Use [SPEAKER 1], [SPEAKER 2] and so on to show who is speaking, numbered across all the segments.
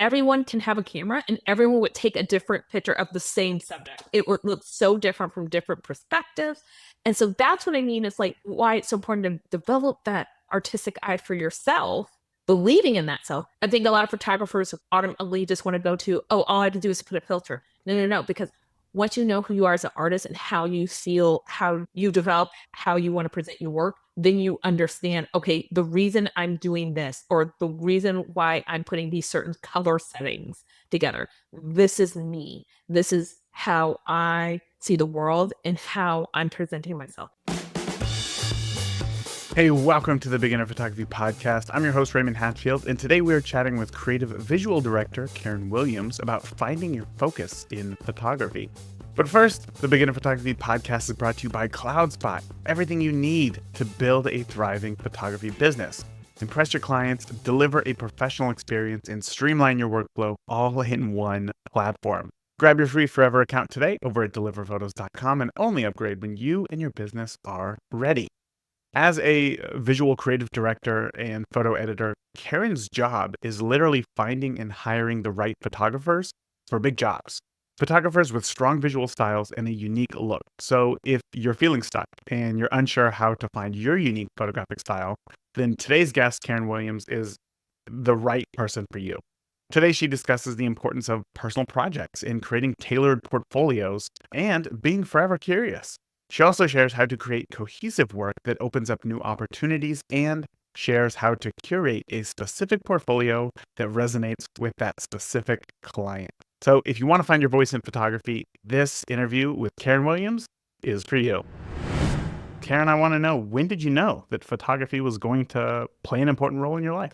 [SPEAKER 1] everyone can have a camera and everyone would take a different picture of the same subject. It would look so different from different perspectives. And so that's what I mean is like why it's so important to develop that artistic eye for yourself, believing in that self. I think a lot of photographers automatically just want to go to, oh, all I have to do is put a filter. No, no, no, because once you know who you are as an artist and how you feel, how you develop, how you want to present your work, then you understand, okay, the reason I'm doing this or the reason why I'm putting these certain color settings together, this is me. This is how I see the world and how I'm presenting myself.
[SPEAKER 2] Hey, welcome to the Beginner Photography Podcast. I'm your host, Raymond Hatfield, and today we are chatting with creative visual director Karen Williams about finding your focus in photography. But first, the Beginner Photography Podcast is brought to you by CloudSpot, everything you need to build a thriving photography business. Impress your clients, deliver a professional experience, and streamline your workflow all in one platform. Grab your free forever account today over at deliverphotos.com and only upgrade when you and your business are ready. As a visual creative director and photo editor, Karen's job is literally finding and hiring the right photographers for big jobs. Photographers with strong visual styles and a unique look. So if you're feeling stuck and you're unsure how to find your unique photographic style, then today's guest, Karen Williams, is the right person for you. Today, she discusses the importance of personal projects in creating tailored portfolios and being forever curious. She also shares how to create cohesive work that opens up new opportunities and shares how to curate a specific portfolio that resonates with that specific client. So if you want to find your voice in photography, this interview with Karen Williams is for you. Karen, I want to know, when did you know that photography was going to play an important role in your life?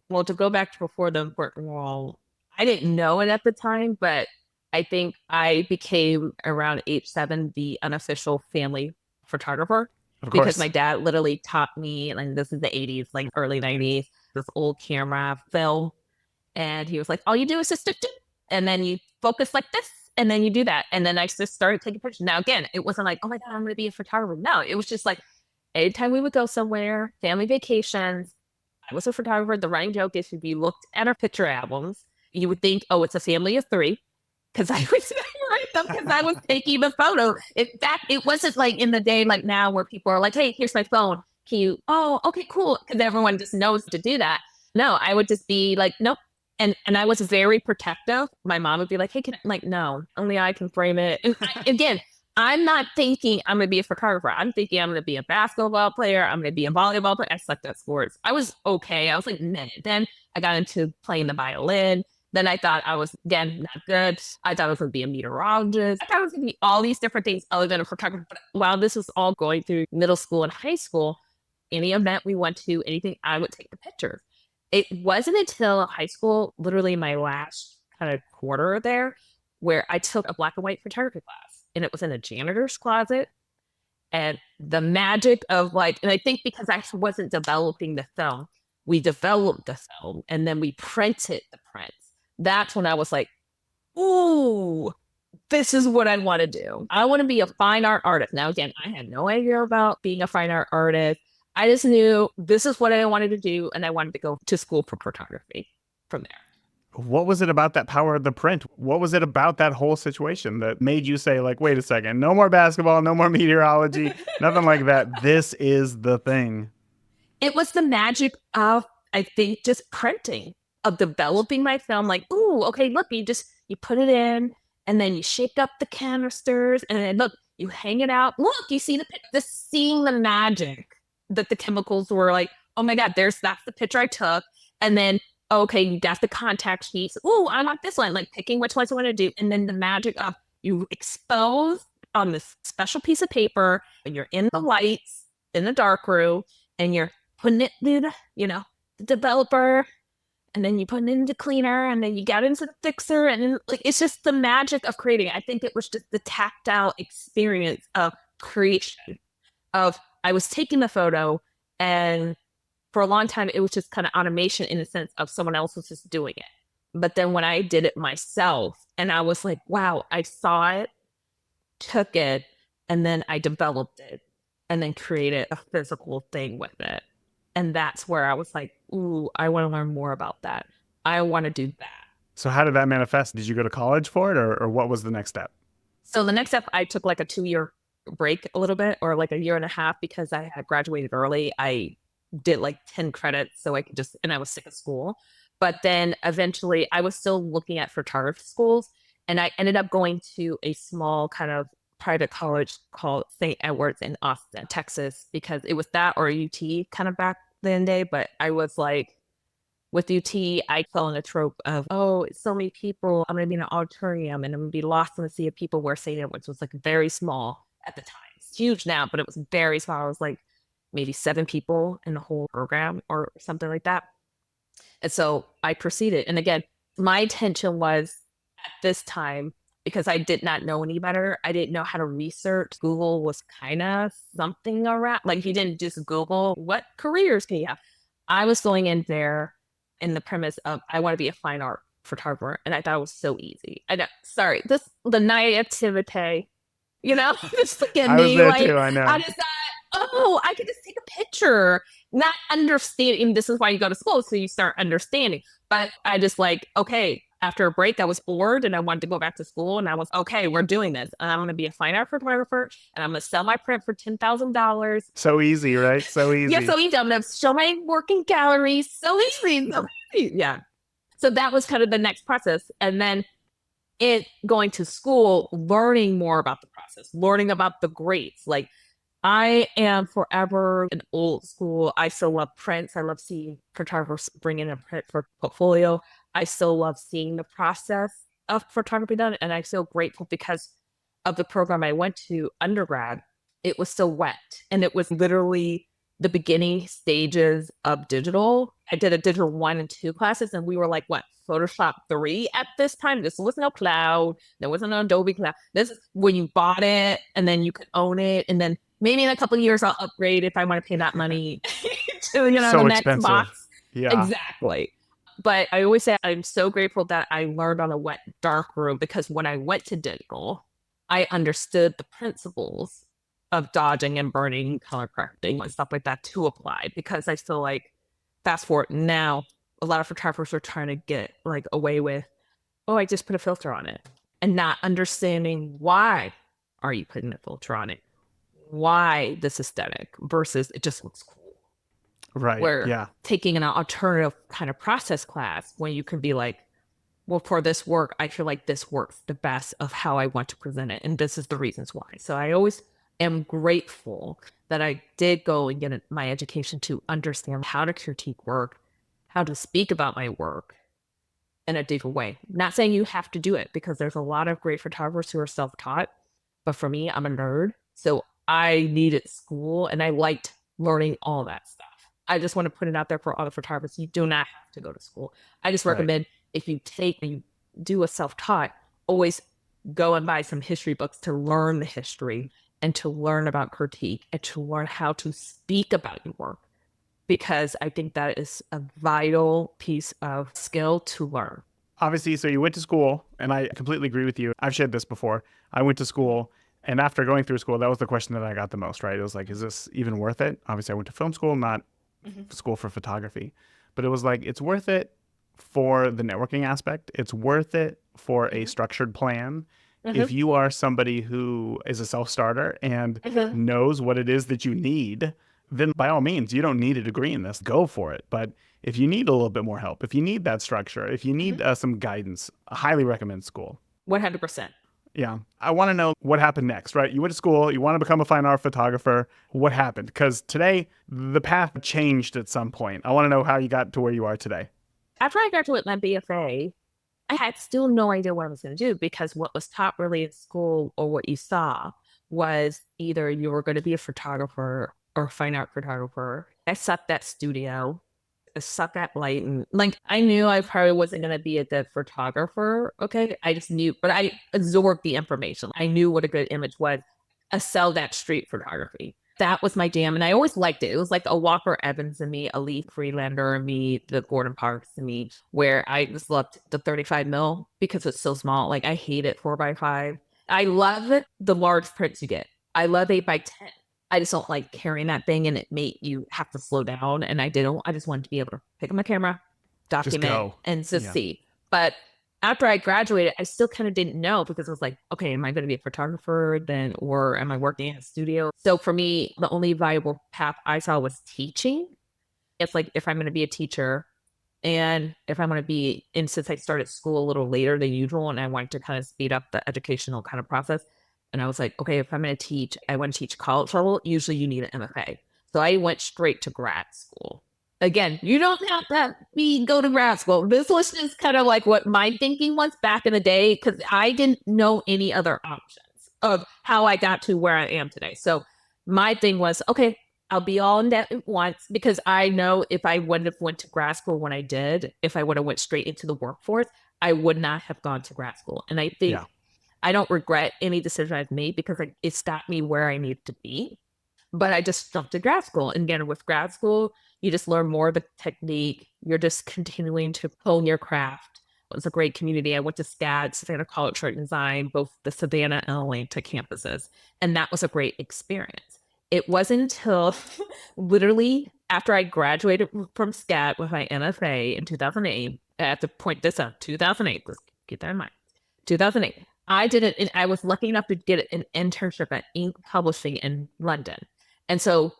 [SPEAKER 1] Well, to go back to before the important role, I didn't know it at the time, but I think I became around age 7 the unofficial family photographer
[SPEAKER 2] Of
[SPEAKER 1] because
[SPEAKER 2] course.
[SPEAKER 1] my dad literally taught me, like this is the 80s, like early 90s, this old camera film. And he was like, all you do is just and then you focus like this, and then you do that. And then I just started taking pictures. Now, again, it wasn't like, oh my God, I'm going to be a photographer. No, it was just like anytime we would go somewhere, family vacations, I was a photographer. The running joke is if you looked at our picture albums, you would think, oh, it's a family of 3 because I was write them because I was taking the photo. In fact, it wasn't like in the day like now where people are like, hey, here's my phone. Can you, oh, okay, cool. Because everyone just knows to do that. No, I would just be like, nope. And I was very protective. My mom would be like, hey, can I, like, no, only I can frame it. And again, I'm not thinking I'm going to be a photographer. I'm thinking I'm going to be a basketball player. I'm going to be a volleyball player. I sucked at sports. I was okay. I was like, nah. Then I got into playing the violin. Then I thought I was, again, not good. I thought I was going to be a meteorologist. I thought I was going to be all these different things other than a photographer. But while this was all going through middle school and high school, any event we went to, anything, I would take the pictures. It wasn't until high school, literally my last kind of quarter there, where I took a black and white photography class. And it was in a janitor's closet. And the magic of like, and I think because I wasn't developing the film, we developed the film and then we printed the prints. That's when I was like, ooh, this is what I want to do. I want to be a fine art artist. Now, again, I had no idea about being a fine art artist. I just knew this is what I wanted to do. And I wanted to go to school for photography from there.
[SPEAKER 2] What was it about that power of the print? What was it about that whole situation that made you say, like, wait a second, no more basketball, no more meteorology, nothing like that. This is the thing.
[SPEAKER 1] It was the magic of, I think, just printing, of developing my film. Like, ooh, okay, look, you put it in and then you shake up the canisters and then look, you hang it out. Look, you see just seeing the magic that the chemicals were like, oh my God, that's the picture I took. And then, okay, you got the contact sheets. Ooh, I like this one, like picking which ones I want to do. And then the magic of you expose on this special piece of paper and you're in the lights in the dark room and you're putting it in, the developer, and then you put it into cleaner, and then you got into the fixer, and then like it's just the magic of creating. I think it was just the tactile experience of creation. Of I was taking the photo, and for a long time it was just kind of automation in the sense of someone else was just doing it. But then when I did it myself, and I was like, wow, I saw it, took it, and then I developed it, and then created a physical thing with it. And that's where I was like, ooh, I want to learn more about that. I want to do that.
[SPEAKER 2] So how did that manifest? Did you go to college for it, or what was the next step?
[SPEAKER 1] So the next step, I took like a 2 year break a little bit, or like a year and a half, because I had graduated early. I did like 10 credits so I could just, and I was sick of school. But then eventually I was still looking at photography schools, and I ended up going to a small kind of private college called St. Edward's in Austin, Texas, because it was that or UT kind of back then day. But I was like, with UT, I fell in a trope of, oh, it's so many people. I'm going to be in an auditorium and I'm going to be lost in the sea of people, where St. Edward's was like very small at the time. It's huge now, but it was very small. It was like maybe 7 people in the whole program or something like that. And so I proceeded. And again, my intention was at this time, because I did not know any better, I didn't know how to research. Google was kind of something around, like you didn't just Google what careers can you have. I was going in there in the premise of I want to be a fine art photographer, and I thought it was so easy. I know, sorry, this the naivete, just look at
[SPEAKER 2] I was
[SPEAKER 1] me
[SPEAKER 2] there
[SPEAKER 1] like
[SPEAKER 2] too. I
[SPEAKER 1] I
[SPEAKER 2] know.
[SPEAKER 1] just thought, oh, I could just take a picture, not understanding. This is why you go to school, so you start understanding. But I just like, okay, after a break, I was bored and I wanted to go back to school, and I was okay, we're doing this. And I'm going to be a fine art photographer, and I'm going to sell my print for $10,000.
[SPEAKER 2] So easy, right? So
[SPEAKER 1] Yeah,
[SPEAKER 2] easy.
[SPEAKER 1] so easy. I'm going to show my work in galleries. So easy. So easy. Yeah. So that was kind of the next process. And then going to school, learning more about the process, learning about the grades. Like, I am forever an old school. I still love prints. I love seeing photographers bring in a print for portfolio. I still love seeing the process of photography done. And I'm so grateful because of the program I went to undergrad. It was still wet, and it was literally the beginning stages of digital. I did a digital 1 and 2 classes, and we were like, what, Photoshop 3 at this time? This was no cloud. There wasn't an Adobe cloud. This is when you bought it and then you could own it. And then maybe in a couple of years I'll upgrade if I want to pay that money to, the
[SPEAKER 2] So
[SPEAKER 1] next
[SPEAKER 2] expensive.
[SPEAKER 1] box.
[SPEAKER 2] Yeah.
[SPEAKER 1] Exactly. But I always say I'm so grateful that I learned on a wet, dark room, because when I went to digital, I understood the principles of dodging and burning, color correcting, and stuff like that to apply. Because I feel like, fast forward now, a lot of photographers are trying to get like away with, oh, I just put a filter on it, and not understanding why are you putting a filter on it, why this aesthetic versus it just looks cool.
[SPEAKER 2] Right.
[SPEAKER 1] Where
[SPEAKER 2] Yeah.
[SPEAKER 1] taking an alternative kind of process class, when you can be like, well, for this work, I feel like this works the best of how I want to present it. And this is the reasons why. So I always am grateful that I did go and get my education to understand how to critique work, how to speak about my work in a different way. Not saying you have to do it, because there's a lot of great photographers who are self taught. But for me, I'm a nerd. So I needed school, and I liked learning all that stuff. I just want to put it out there for all the photographers. You do not have to go to school. I just
[SPEAKER 2] Right.
[SPEAKER 1] recommend, if you take and you do a self taught, always go and buy some history books to learn the history and to learn about critique and to learn how to speak about your work, because I think that is a vital piece of skill to learn.
[SPEAKER 2] Obviously, so you went to school, and I completely agree with you. I've shared this before. I went to school, and after going through school, that was the question that I got the most, right? It was like, is this even worth it? Obviously, I went to film school, not
[SPEAKER 1] Mm-hmm.
[SPEAKER 2] school for photography, but it was like, it's worth it for the networking aspect. It's worth it for a
[SPEAKER 1] Mm-hmm.
[SPEAKER 2] structured plan.
[SPEAKER 1] Mm-hmm.
[SPEAKER 2] If you are somebody who is a self starter and
[SPEAKER 1] Mm-hmm.
[SPEAKER 2] knows what it is that you need, then by all means, you don't need a degree in this. Go for it. But if you need a little bit more help, if you need that structure, if you
[SPEAKER 1] Mm-hmm.
[SPEAKER 2] need some guidance, I highly recommend school.
[SPEAKER 1] 100%.
[SPEAKER 2] Yeah. I want to know what happened next, right? You went to school, you want to become a fine art photographer. What happened? Because today, the path changed at some point. I want to know how you got to where you are today.
[SPEAKER 1] After I graduated my BFA, I had still no idea what I was going to do, because what was taught really in school, or what you saw, was either you were going to be a photographer or a fine art photographer. I sucked at studio. I sucked at lighting. Like, I knew I probably wasn't going to be a good photographer. Okay. I just knew, but I absorbed the information. I knew what a good image was. I sell that street photography. That was my jam. And I always liked it. It was like a Walker Evans in me, a Lee Freelander in me, the Gordon Parks in me, where I just loved the 35 mil because it's so small. Like, I hate it 4x5. I love it, the large prints you get. I love 8x10. I just don't like carrying that thing, and it made you have to slow down. And I didn't. I just wanted to be able to pick up my camera,
[SPEAKER 2] Just
[SPEAKER 1] document,
[SPEAKER 2] go.
[SPEAKER 1] and just
[SPEAKER 2] Yeah.
[SPEAKER 1] see. But after I graduated, I still kind of didn't know because it was like, okay, am I going to be a photographer then, or am I working in a studio? So for me, the only viable path I saw was teaching. It's like if I'm going to be a teacher and if I'm going to be, and since I started school a little later than usual, and I wanted to kind of speed up the educational kind of process, and I was like, okay, if I'm going to teach, I want to teach college level. Usually you need an MFA. So I went straight to grad school. Again, you don't have to be go to grad school. This was just kind of like what my thinking was back in the day because I didn't know any other options of how I got to where I am today. So my thing was, okay, I'll be all in debt at once because I know if I wouldn't have went to grad school when I did, if I would have went straight into the workforce, I would not have gone to grad school. And I think
[SPEAKER 2] Yeah.
[SPEAKER 1] I don't regret any decision I've made because it stopped me where I need to be. But I just jumped to grad school. And again, with grad school, you just learn more of the technique. You're just continuing to hone your craft. It was a great community. I went to SCAD, Savannah College Art and Design, both the Savannah and Atlanta campuses. And that was a great experience. It wasn't until literally after I graduated from SCAD with my MFA in 2008, I have to point this out 2008, let's keep that in mind. 2008. I did it, and I was lucky enough to get an internship at Ink Publishing in London. And so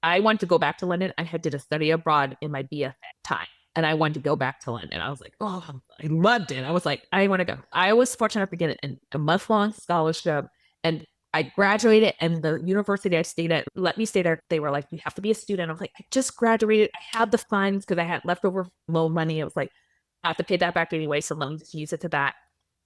[SPEAKER 1] I wanted to go back to London. I had did a study abroad in my BFA time. And I wanted to go back to London. I was like, oh, I loved it. I was like, I want to go. I was fortunate enough to get a month-long scholarship. And I graduated, and the university I stayed at let me stay there. They were like, you have to be a student. I was like, I just graduated. I had the funds because I had leftover loan money. It was like, I have to pay that back anyway. So let me just use it to that.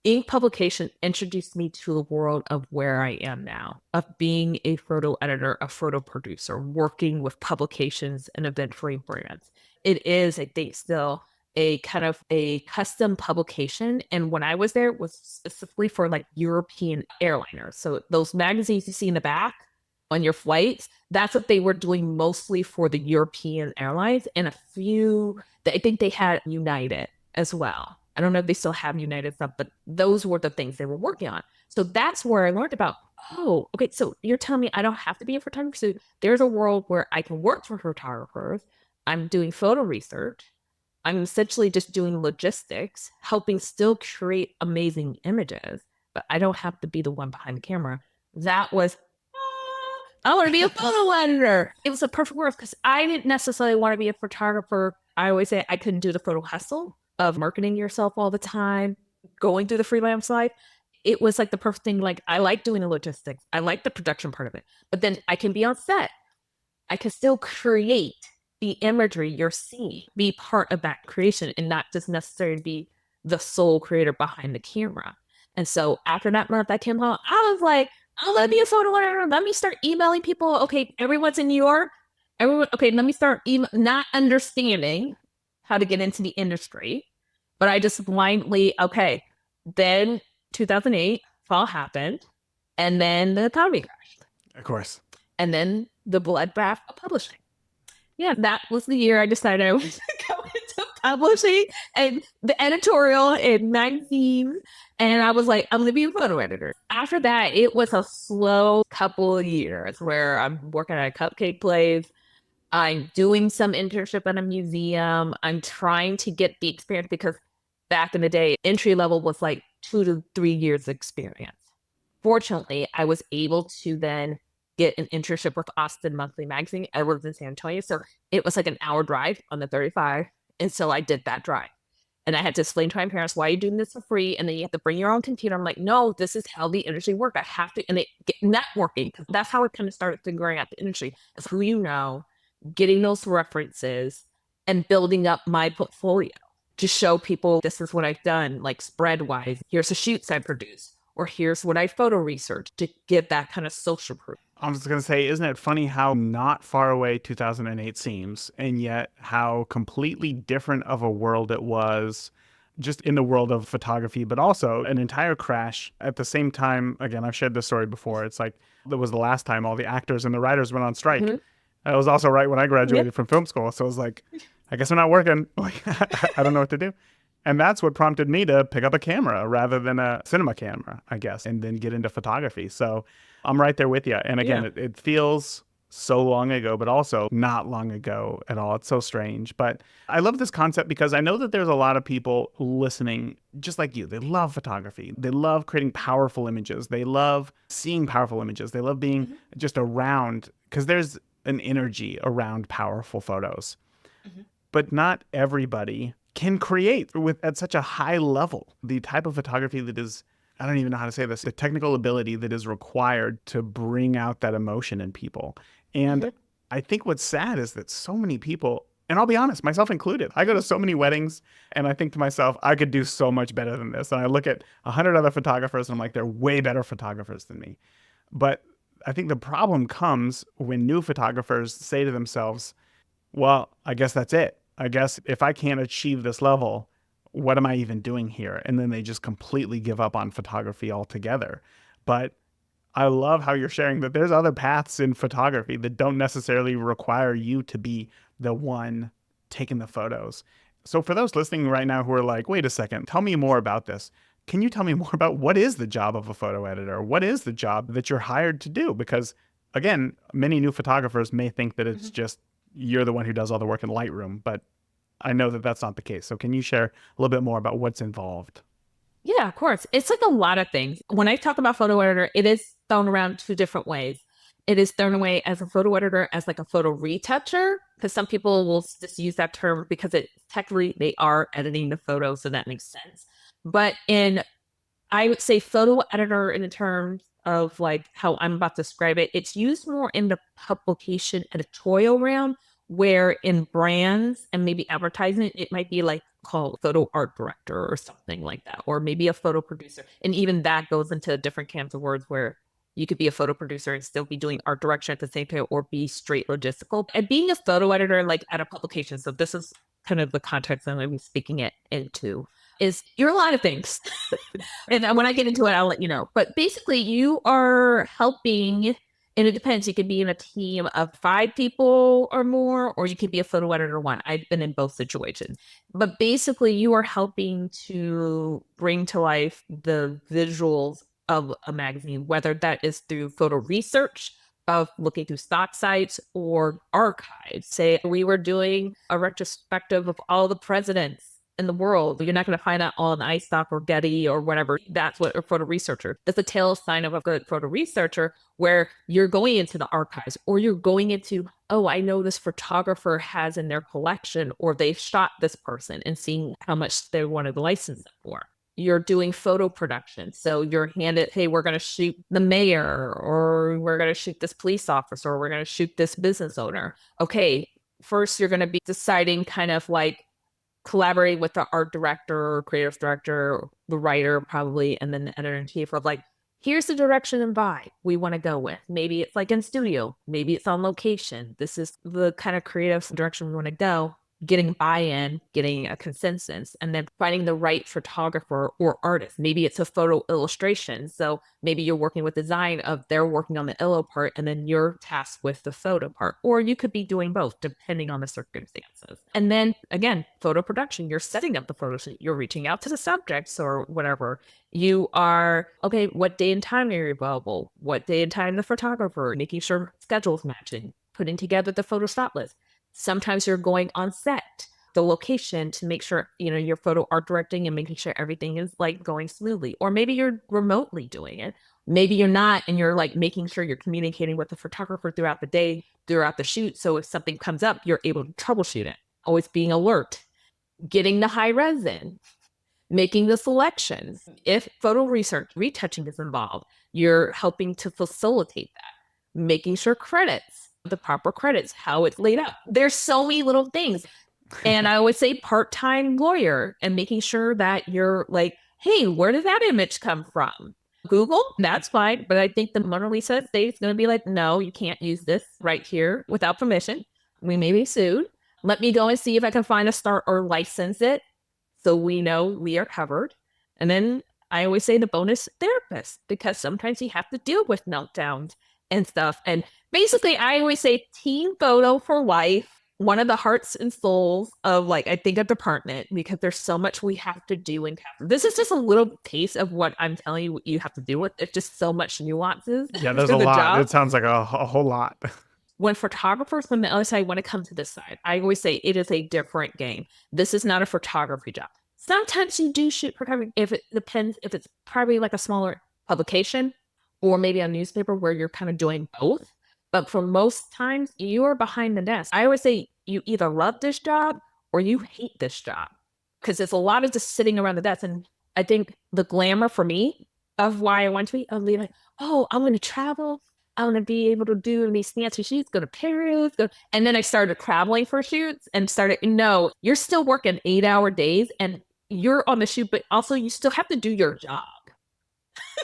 [SPEAKER 1] Ink publication introduced me to the world of where I am now, of being a photo editor, a photo producer, working with publications and event frame brands. It is, I think, still a kind of a custom publication. And when I was there, it was specifically for like European airliners. So those magazines you see in the back on your flights, that's what they were doing mostly for the European airlines and a few, I think they had United as well. I don't know if they still have United stuff, but those were the things they were working on. So that's where I learned about, oh, okay, so you're telling me I don't have to be a photographer. So there's a world where I can work for photographers. I'm doing photo research. I'm essentially just doing logistics, helping still create amazing images, but I don't have to be the one behind the camera. That was, I want to be a photo editor. It was a perfect world because I didn't necessarily want to be a photographer. I always say I couldn't do the photo hustle of marketing yourself all the time, going through the freelance life. It was like the perfect thing. Like I like doing the logistics. I like the production part of it, but then I can be on set. I can still create the imagery you're seeing, be part of that creation and not just necessarily be the sole creator behind the camera. And so after that month that came out, I was like, oh, let me a photo editor. Let me start emailing people. Okay, everyone's in New York. Everyone, okay, let me start not understanding how to get into the industry. But I just blindly, okay. Then 2008, fall happened. And then the economy crashed.
[SPEAKER 2] Of course.
[SPEAKER 1] And then the bloodbath of publishing. Yeah, that was the year I decided I was to go into publishing and the editorial in magazines. And I was like, I'm going to be a photo editor. After that, it was a slow couple of years where I'm working at a cupcake place. I'm doing some internship at a museum. I'm trying to get the experience because back in the day, entry level was like 2 to 3 years experience. Fortunately, I was able to then get an internship with Austin Monthly Magazine. I lived in San Antonio, so it was like an hour drive on the 35. And so I did that drive. And I had to explain to my parents, why are you doing this for free? And then you have to bring your own computer. I'm like, no, this is how the industry works. I have to, and it get networking. That's how I kind of started figuring out the industry. Is who you know, getting those references, and building up my portfolio to show people this is what I've done, like spread wise. Here's the shoots I produced, or here's what I photo researched to get that kind of social proof.
[SPEAKER 2] I was going to say, isn't it funny how not far away 2008 seems, and yet how completely different of a world it was just in the world of photography, but also an entire crash at the same time. Again, I've shared this story before. It's like that was the last time all the actors and the writers went on strike.
[SPEAKER 1] Mm-hmm.
[SPEAKER 2] It was also right when I graduated
[SPEAKER 1] Yep.
[SPEAKER 2] from film school. So it was like, I guess I'm not working. Like, I don't know what to do. And that's what prompted me to pick up a camera rather than a cinema camera, I guess, and then get into photography. So I'm right there with you. And again,
[SPEAKER 1] Yeah.
[SPEAKER 2] it feels so long ago, but also not long ago at all. It's so strange. But I love this concept because I know that there's a lot of people listening just like you. They love photography. They love creating powerful images. They love seeing powerful images. They love being
[SPEAKER 1] Mhm,
[SPEAKER 2] just around because there's an energy around powerful photos.
[SPEAKER 1] mhm,
[SPEAKER 2] But not everybody can create with at such a high level. The type of photography that is, I don't even know how to say this, the technical ability that is required to bring out that emotion in people. And
[SPEAKER 1] mhm.
[SPEAKER 2] I think what's sad is that so many people, and I'll be honest, myself included, I go to so many weddings and I think to myself, I could do so much better than this. And I look at 100 other photographers and I'm like, they're way better photographers than me. But I think the problem comes when new photographers say to themselves, well, I guess that's it. I guess if I can't achieve this level, what am I even doing here? And then they just completely give up on photography altogether. But I love how you're sharing that there's other paths in photography that don't necessarily require you to be the one taking the photos. So for those listening right now who are like, wait a second, tell me more about this. Can you tell me more about what is the job of a photo editor? What is the job that you're hired to do? Because again, many new photographers may think that it's
[SPEAKER 1] Mhm.
[SPEAKER 2] just you're the one who does all the work in Lightroom, but I know that that's not the case. So can you share a little bit more about what's involved?
[SPEAKER 1] Yeah, of course. It's like a lot of things. When I talk about photo editor, it is thrown around two different ways. It is thrown away as a photo editor, as like a photo retoucher, because some people will just use that term because it technically they are editing the photo, so that makes sense. But in I would say photo editor in terms of like how I'm about to describe it, it's used more in the publication editorial realm, where in brands and maybe advertising, it might be like called photo art director or something like that, or maybe a photo producer. And even that goes into different camps of words where you could be a photo producer and still be doing art direction at the same time or be straight logistical. And being a photo editor, like at a publication, so this is kind of the context that I'm speaking it into, is you're a lot of things. And when I get into it, I'll let you know. But basically, you are helping, and it depends. You could be in a team of 5 people or more, or you could be a photo editor one. I've been in both situations. But basically, you are helping to bring to life the visuals of a magazine, whether that is through photo research, of looking through stock sites or archives. Say we were doing a retrospective of all the presidents in the world. You're not going to find that all in iStock or Getty or whatever. That's what a photo researcher. That's a tail sign of a good photo researcher, where you're going into the archives or you're going into, oh, I know this photographer has in their collection or they've shot this person and seeing how much they wanted to license it for. You're doing photo production. So you're handed, hey, we're going to shoot the mayor or we're going to shoot this police officer or we're going to shoot this business owner. Okay, first you're going to be deciding kind of like collaborating with the art director or creative director, or the writer probably, and then the editor in chief of like, here's the direction and vibe we want to go with. Maybe it's like in studio, maybe it's on location. This is the kind of creative direction we want to go. Getting buy-in, getting a consensus, and then finding the right photographer or artist. Maybe it's a photo illustration. So maybe you're working with design of they're working on the illo part and then you're tasked with the photo part. Or you could be doing both depending on the circumstances. And then again, photo production, you're setting up the photo shoot, you're reaching out to the subjects or whatever. You are, okay, what day and time are you available? What day and time the photographer, making sure schedules matching, putting together the photo stop list. Sometimes you're going on set, the location to make sure, your photo art directing and making sure everything is like going smoothly. Or maybe you're remotely doing it. Maybe you're not, and you're like making sure you're communicating with the photographer throughout the day, throughout the shoot. So if something comes up, you're able to troubleshoot it. Always being alert, getting the high res in, making the selections. If photo research, retouching is involved, you're helping to facilitate that, making sure credits, the proper credits, how it's laid out. There's so many little things. And I always say part-time lawyer and making sure that you're like, hey, where did that image come from? Google, that's fine. But I think the Mona Lisa state is going to be like, no, you can't use this right here without permission. We may be sued. Let me go and see if I can find a start or license it so we know we are covered. And then I always say the bonus therapist, because sometimes you have to deal with meltdowns and stuff. And basically, I always say team photo for life. One of the hearts and souls of like, I think, a department, because there's so much we have to do and this is just a little taste of what I'm telling you what you have to deal with. It's just so much nuances
[SPEAKER 2] Yeah, there's
[SPEAKER 1] to
[SPEAKER 2] a
[SPEAKER 1] the
[SPEAKER 2] lot.
[SPEAKER 1] job.
[SPEAKER 2] It sounds like a whole lot.
[SPEAKER 1] When photographers from the other side want to come to this side, I always say it is a different game. This is not a photography job. Sometimes you do shoot photography if it depends, if it's probably like a smaller publication or maybe a newspaper where you're kind of doing both. But for most times, you are behind the desk. I always say you either love this job or you hate this job because there's a lot of just sitting around the desk. And I think the glamour for me of why I want to be, I'm like, oh, I'm going to travel. I'm going to be able to do these fancy shoots, go to Paris. And then I started traveling for shoots and started, no, you're still working 8-hour days and you're on the shoot, but also you still have to do your job.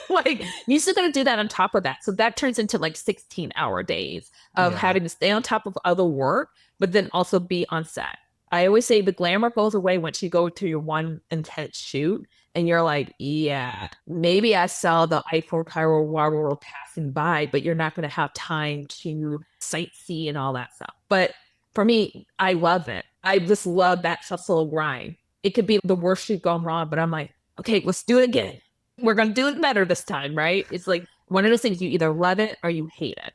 [SPEAKER 1] Like you still got to do that on top of that. So that turns into like 16-hour days of
[SPEAKER 2] Yeah.
[SPEAKER 1] having to stay on top of other work, but then also be on set. I always say the glamour goes away once you go to your one intense shoot and you're like, yeah, maybe I saw the Eiffel Tower while passing by, but you're not going to have time to sightsee and all that stuff. But for me, I love it. I just love that hustle grind. It could be the worst shoot gone wrong, but I'm like, okay, let's do it again. We're going to do it better this time, right? It's like one of those things you either love it or you hate it.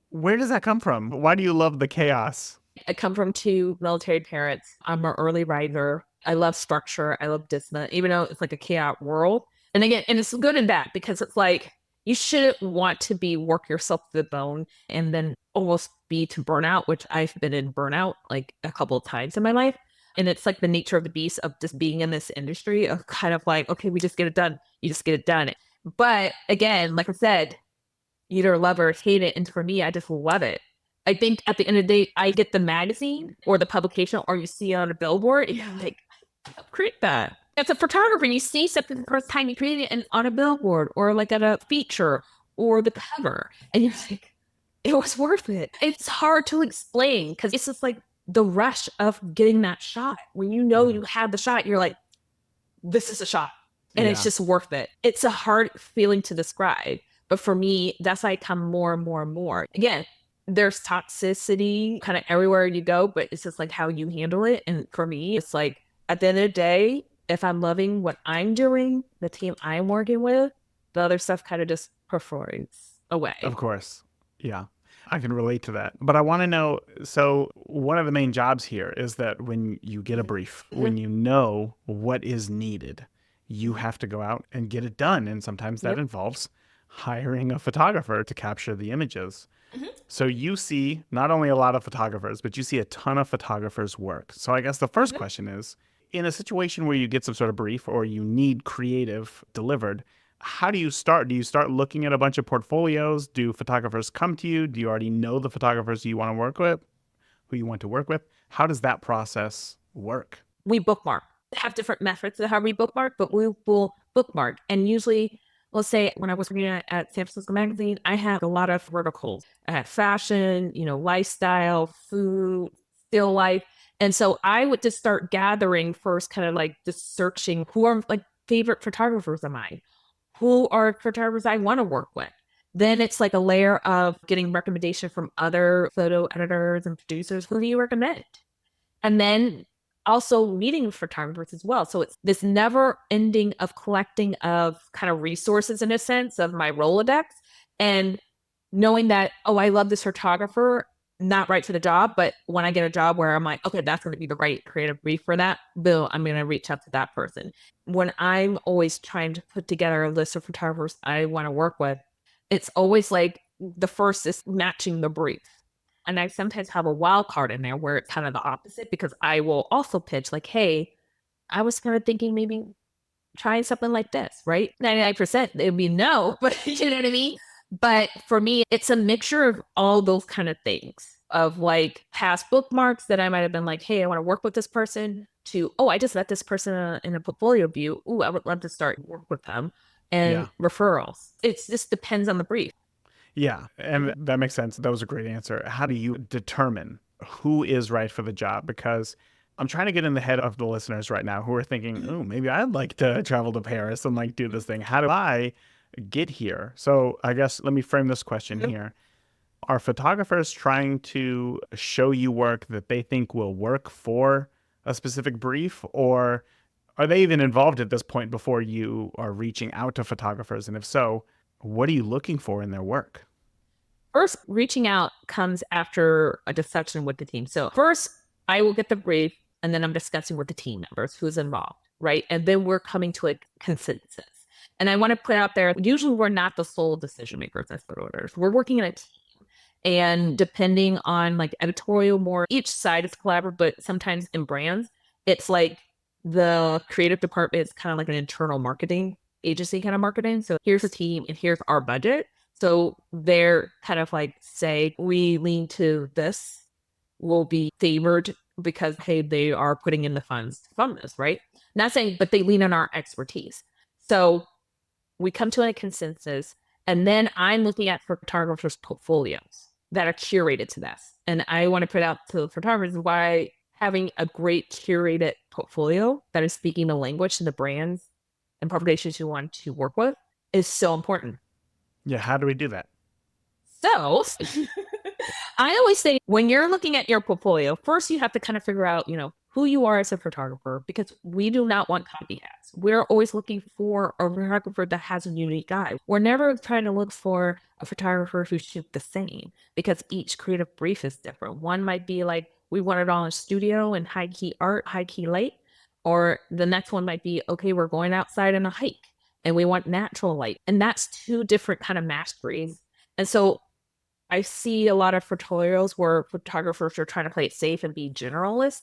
[SPEAKER 2] Where does that come from? Why do you love the chaos?
[SPEAKER 1] I come from two military parents. I'm an early riser. I love structure. I love discipline, even though it's like a chaotic world. And again, and it's good and bad because it's like you shouldn't want to be work yourself to the bone and then almost be to burnout, which I've been in burnout like a couple of times in my life. And it's like the nature of the beast of just being in this industry of kind of like, okay, we just get it done. You just get it done. But again, like I said, either love or hate it. And for me, I just love it. I think at the end of the day, I get the magazine or the publication or you see it on a billboard, and you're like, create that. As a photographer, and you see something the first time you create it and on a billboard or like at a feature or the cover, and you're like, it was worth it. It's hard to explain because it's just like the rush of getting that shot. When you know you have the shot, you're like, this is a shot and it's
[SPEAKER 2] Yeah.
[SPEAKER 1] just worth it. It's a hard feeling to describe. But for me, that's like come more and more and more. Again, there's toxicity kind of everywhere you go, but it's just like how you handle it. And for me, it's like at the end of the day, if I'm loving what I'm doing, the team I'm working with, the other stuff kind of just performs
[SPEAKER 2] Of
[SPEAKER 1] away.
[SPEAKER 2] course. Yeah. I can relate to that. But I want to know, so one of the main jobs here is that when you get a brief,
[SPEAKER 1] Mhm.
[SPEAKER 2] when you know what is needed, you
[SPEAKER 1] Mhm.
[SPEAKER 2] have to go out and get it done. And sometimes that
[SPEAKER 1] Yep.
[SPEAKER 2] involves hiring a photographer to capture the images.
[SPEAKER 1] Mhm.
[SPEAKER 2] So you see not only a lot of photographers, but you see a ton of photographers' work. So I guess the first
[SPEAKER 1] Yep.
[SPEAKER 2] question is, in a situation where you get some sort of brief or you need creative delivered, how do you start? Do you start looking at a bunch of portfolios? Do photographers come to you? Do you already know the photographers you want to work with, who you want to work with? How does that process work?
[SPEAKER 1] We bookmark. Have different methods of how we bookmark, but we will bookmark. And usually, let's say when I was working at San Francisco Magazine, I had a lot of verticals. I had fashion, lifestyle, food, still life. And so I would just start gathering first, kind of like just searching who are like favorite photographers of mine, who are photographers I want to work with. Then it's like a layer of getting recommendation from other photo editors and producers. Who do you recommend? And then also meeting photographers as well. So it's this never ending of collecting of kind of resources in a sense of my Rolodex and knowing that, oh, I love this photographer, not right for the job, but when I get a job where I'm like, okay, that's going to be the right creative brief for that, boom, I'm going to reach out to that person. When I'm always trying to put together a list of photographers I want to work with, it's always like the first is matching the brief. And I sometimes have a wild card in there where it's kind of the opposite because I will also pitch like, hey, I was kind of thinking maybe trying something like this, right? 99% it would be no, but you know what I mean? But for me, it's a mixture of all those kind of things of like past bookmarks that I might have been like, hey, I want to work with this person to, oh, I just met this person in a portfolio view. Ooh, I would love to start work with them and
[SPEAKER 2] Yeah.
[SPEAKER 1] referrals. It just depends on the brief.
[SPEAKER 2] Yeah. And that makes sense. That was a great answer. How do you determine who is right for the job? Because I'm trying to get in the head of the listeners right now who are thinking, oh, maybe I'd like to travel to Paris and like do this thing. How do I get here? So I guess let me frame this question here. Are photographers trying to show you work that they think will work for a specific brief? Or are they even involved at this point before you are reaching out to photographers? And if so, what are you looking for in their work?
[SPEAKER 1] First, reaching out comes after a discussion with the team. So first, I will get the brief, and then I'm discussing with the team members who's involved, right? And then we're coming to a consensus. And I want to put out there, usually we're not the sole decision makers as photo editors. We're working in a team. And depending on like editorial, more each side is collaborative, but sometimes in brands, it's like the creative department is kind of like an internal marketing agency kind of marketing. So here's a team and here's our budget. So they're kind of like say we lean to this will be favored because hey, they are putting in the funds to fund this, right? Not saying, but they lean on our expertise. So we come to a consensus, and then I'm looking at photographers' portfolios that are curated to this. And I want to put out to the photographers why having a great curated portfolio that is speaking the language to the brands and publications you want to work with is so important.
[SPEAKER 2] Yeah, how do we do that?
[SPEAKER 1] So I always say when you're looking at your portfolio, first you have to kind of figure out, who you are as a photographer because we do not want copycats. We're always looking for a photographer that has a unique eye. We're never trying to look for a photographer who shoots the same because each creative brief is different. One might be like, we want it all in studio and high key art, high key light. Or the next one might be, okay, we're going outside on a hike and we want natural light. And that's two different kind of masteries. And so I see a lot of tutorials where photographers are trying to play it safe and be generalist.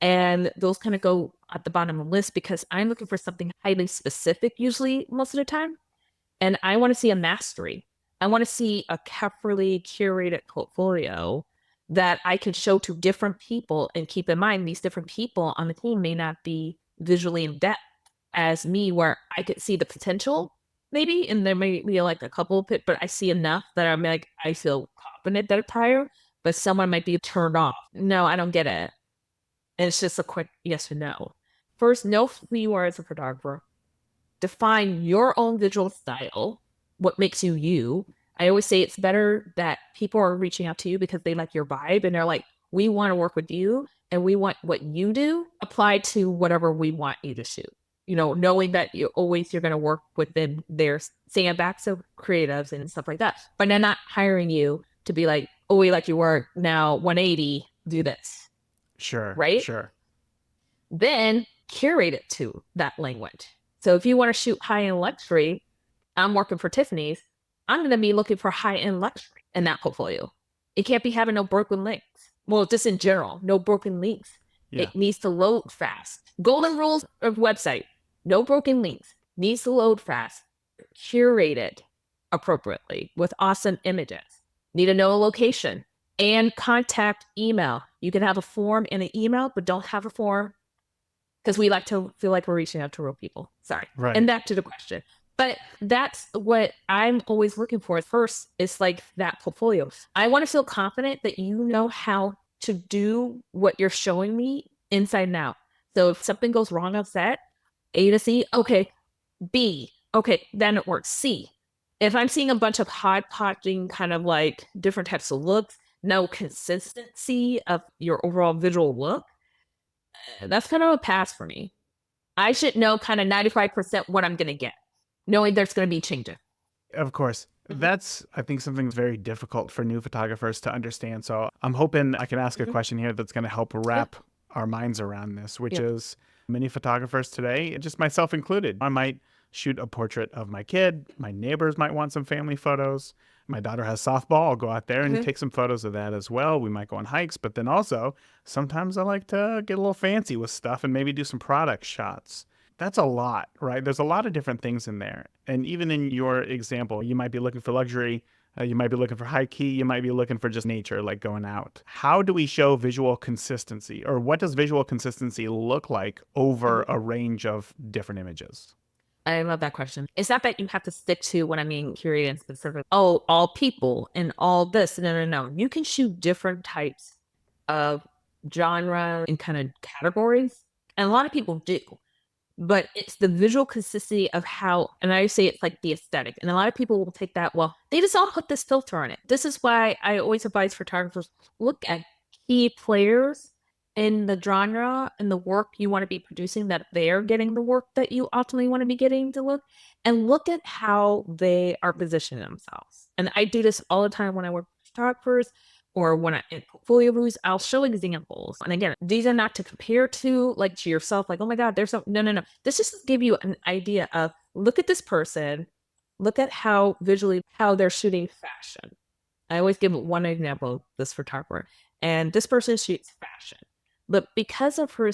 [SPEAKER 1] And those kind of go at the bottom of the list because I'm looking for something highly specific, usually most of the time. And I want to see a mastery. I want to see a carefully curated portfolio that I can show to different people. And keep in mind, these different people on the team may not be visually in depth as me, where I could see the potential maybe, and there may be like a couple of it, but I see enough that I'm like, I feel confident that it's higher, but someone might be turned off. No, I don't get it. And it's just a quick yes or no. First, know who you are as a photographer. Define your own visual style, what makes you you. I always say it's better that people are reaching out to you because they like your vibe and they're like, we want to work with you and we want what you do applied to whatever we want you to shoot. Knowing that you're going to work within their sandbox of creatives and stuff like that. But they're not hiring you to be like, oh, we like your work. Now 180, do this.
[SPEAKER 2] Sure,
[SPEAKER 1] Right?
[SPEAKER 2] sure.
[SPEAKER 1] Then curate it to that language. So if you want to shoot high-end luxury, I'm working for Tiffany's, I'm going to be looking for high-end luxury in that portfolio. It can't be having no broken links. Well, just in general, no broken links.
[SPEAKER 2] Yeah.
[SPEAKER 1] It needs to load fast. Golden rules of website, no broken links, needs to load fast, curated appropriately with awesome images. Need to know a location and contact email. You can have a form and an email, but don't have a form because we like to feel like we're reaching out to real people. Sorry.
[SPEAKER 2] Right.
[SPEAKER 1] And back to the question. But that's what I'm always looking for. First, it's like that portfolio. I want to feel confident that you know how to do what you're showing me inside and out. So if something goes wrong on set, A to C, okay. B, okay, then it works. C, if I'm seeing a bunch of hodgepodging kind of like different types of looks, no consistency of your overall visual look, that's kind of a pass for me. I should know kind of 95% what I'm going to get, knowing there's going to be changes.
[SPEAKER 2] Of course. That's, I think, something that's very difficult for new photographers to understand. So I'm hoping I can ask a question here that's going to help wrap our minds around this, which is many photographers today, just myself included, I might shoot a portrait of my kid. My neighbors might want some family photos. My daughter has softball. I'll go out there and take some photos of that as well. We might go on hikes, but then also sometimes I like to get a little fancy with stuff and maybe do some product shots. That's a lot, right? There's a lot of different things in there. And even in your example, you might be looking for luxury. You might be looking for high key. You might be looking for just nature, like going out. How do we show visual consistency, or what does visual consistency look like over a range of different images?
[SPEAKER 1] I love that question. It's not that you have to stick to what I mean, curating specific, oh, all people and all this. No. You can shoot different types of genre and kind of categories. And a lot of people do. But it's the visual consistency of how, and I say it's like the aesthetic. And a lot of people will take that, well, they just all put this filter on it. This is why I always advise photographers look at key players in the genre and the work you want to be producing, that they're getting the work that you ultimately want to be getting to look, and look at how they are positioning themselves. And I do this all the time when I work photographers or when I in portfolio reviews, I'll show examples. And again, these are not to compare to like to yourself, like, oh my God, there's some no, no, no. This just to give you an idea of look at this person, look at how visually how they're shooting fashion. I always give one example of this photographer, and this person shoots fashion. But because of her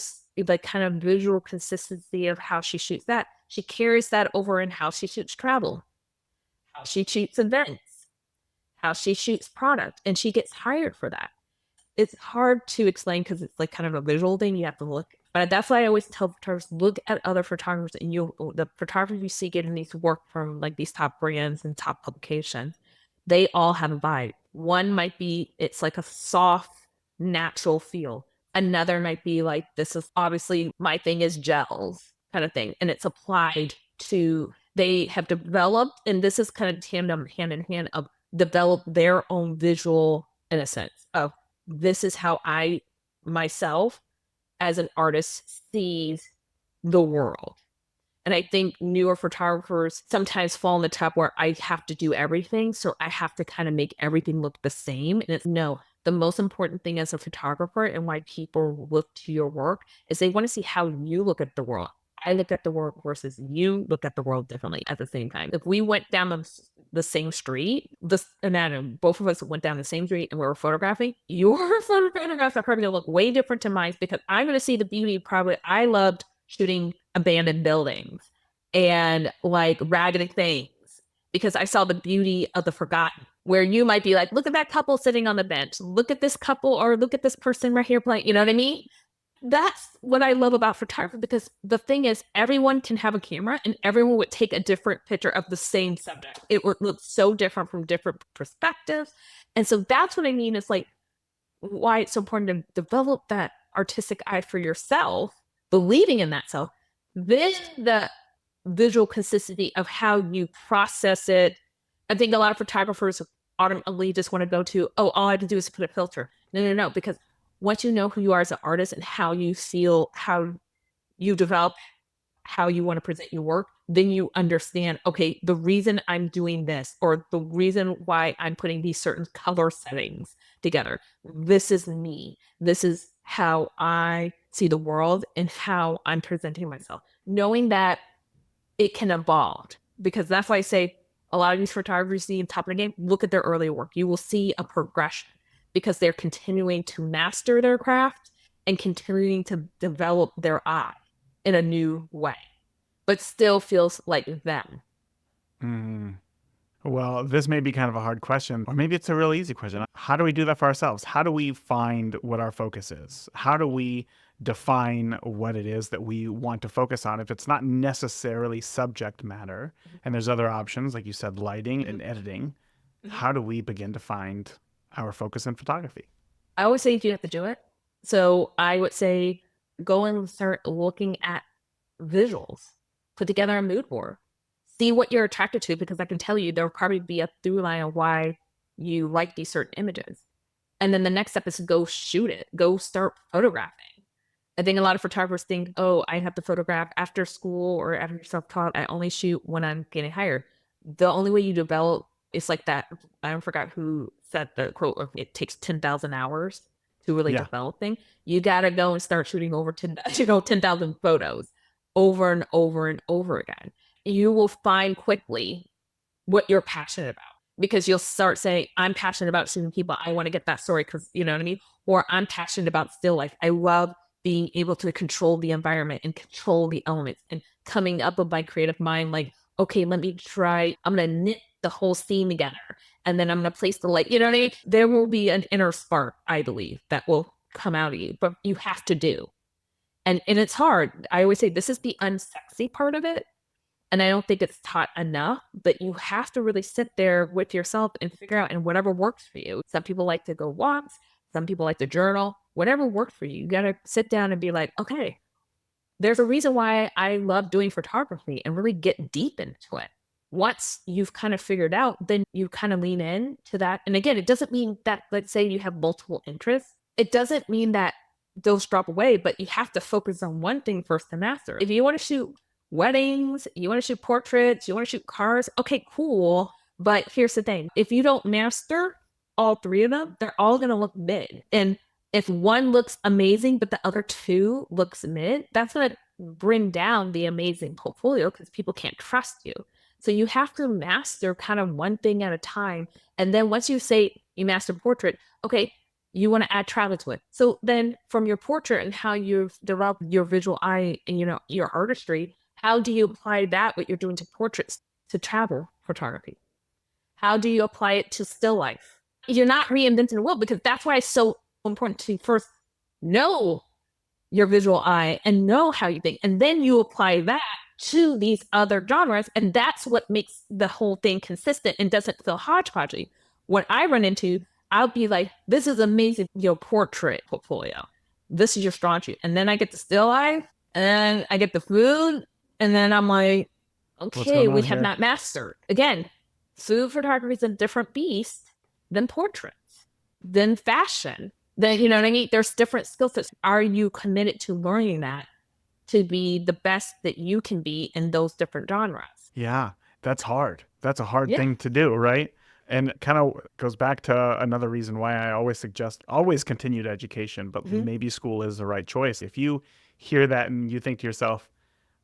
[SPEAKER 1] like kind of visual consistency of how she shoots that, she carries that over in how she shoots travel, how she shoots events, how she shoots product, and she gets hired for that. It's hard to explain because it's like kind of a visual thing. You have to look. But that's why I always tell photographers look at other photographers and you the photographers you see getting these work from like these top brands and top publications, they all have a vibe. One might be it's like a soft, natural feel. Another might be like this is obviously my thing is gels kind of thing. And it's applied to they have developed, and this is kind of tandem hand in hand of develop their own visual in a sense of this is how I myself as an artist sees the world. And I think newer photographers sometimes fall in the trap where I have to do everything. So I have to kind of make everything look the same. And it's no, the most important thing as a photographer and why people look to your work is they want to see how you look at the world. I look at the world versus you look at the world differently at the same time. If we went down the same street, this and both of us went down the same street and we were photographing, your photographs are probably gonna look way different to mine because I'm gonna see the beauty. Probably I loved shooting abandoned buildings and like raggedy things because I saw the beauty of the forgotten. Where you might be like, look at that couple sitting on the bench, look at this couple, or look at this person right here playing. You know what I mean? That's what I love about photography because the thing is, everyone can have a camera and everyone would take a different picture of the same subject. It would look so different from different perspectives. And so that's what I mean is like why it's so important to develop that artistic eye for yourself, believing in that self, then the visual consistency of how you process it. I think a lot of photographers automatically just want to go to, oh, all I have to do is put a filter. No, no, no, because once you know who you are as an artist and how you feel, how you develop, how you want to present your work, then you understand, okay, the reason I'm doing this or the reason why I'm putting these certain color settings together, this is me. This is how I see the world and how I'm presenting myself. Knowing that it can evolve because that's why I say a lot of these photographers see top of the game, look at their early work. You will see a progression because they're continuing to master their craft and continuing to develop their eye in a new way, but still feels like them.
[SPEAKER 2] Mm. Well, this may be kind of a hard question, or maybe it's a really easy question. How do we do that for ourselves? How do we find what our focus is? How do we define what it is that we want to focus on if it's not necessarily subject matter and there's other options, like you said, lighting and editing? How do we begin to find our focus in photography?
[SPEAKER 1] I always say you have to do it. So I would say go and start looking at visuals, put together a mood board, see what you're attracted to, because I can tell you there'll probably be a through line of why you like these certain images. And then the next step is to go shoot it, go start photographing. I think a lot of photographers think, oh, I have to photograph after school or after self-taught. I only shoot when I'm getting hired. The only way you develop is like that. I forgot who said the quote of it takes 10,000 hours to really
[SPEAKER 2] Yeah.
[SPEAKER 1] develop things. You got to go and start shooting over 10,000 photos over and over and over again. You will find quickly what you're passionate about because you'll start saying, I'm passionate about shooting people. I want to get that story because you know what I mean? Or I'm passionate about still life. I love being able to control the environment and control the elements and coming up with my creative mind, like, okay, let me try, I'm going to knit the whole scene together and then I'm going to place the light, you know what I mean? There will be an inner spark, I believe, that will come out of you, but you have to do. And it's hard. I always say this is the unsexy part of it. And I don't think it's taught enough, but you have to really sit there with yourself and figure out and whatever works for you. Some people like to go walks, some people like to journal, whatever works for you. You got to sit down and be like, okay, there's a reason why I love doing photography and really get deep into it. Once you've kind of figured out, then you kind of lean in to that. And again, it doesn't mean that, let's say you have multiple interests. It doesn't mean that those drop away, but you have to focus on one thing first to master. If you want to shoot weddings, you want to shoot portraits, you want to shoot cars, okay, cool. But here's the thing. If you don't master all three of them, they're all going to look mid. And if one looks amazing, but the other two looks mid, that's going to bring down the amazing portfolio because people can't trust you. So you have to master kind of one thing at a time. And then once you say you master portrait, okay, you want to add travel to it. So then from your portrait and how you've developed your visual eye and, your artistry, how do you apply that, what you're doing to portraits, to travel photography? How do you apply it to still life? You're not reinventing the wheel, because that's why it's so important to first know your visual eye and know how you think. And then you apply that to these other genres. And that's what makes the whole thing consistent and doesn't feel hodgepodgey. When I run into, I'll be like, this is amazing, your portrait portfolio. This is your strong suit. And then I get the still life, and then I get the food. And then I'm like,
[SPEAKER 2] What's
[SPEAKER 1] okay,
[SPEAKER 2] going
[SPEAKER 1] we
[SPEAKER 2] on
[SPEAKER 1] have
[SPEAKER 2] here?
[SPEAKER 1] not mastered. Again, food photography is a different beast than portraits, than fashion. Then, you know what I mean? There's different skill sets. Are you committed to learning that to be the best that you can be in those different genres?
[SPEAKER 2] Yeah, that's hard. That's a hard
[SPEAKER 1] Yeah.
[SPEAKER 2] thing to do, right? And it kind of goes back to another reason why I always suggest always continued education, but
[SPEAKER 1] Mm-hmm.
[SPEAKER 2] maybe school is the right choice. If you hear that and you think to yourself,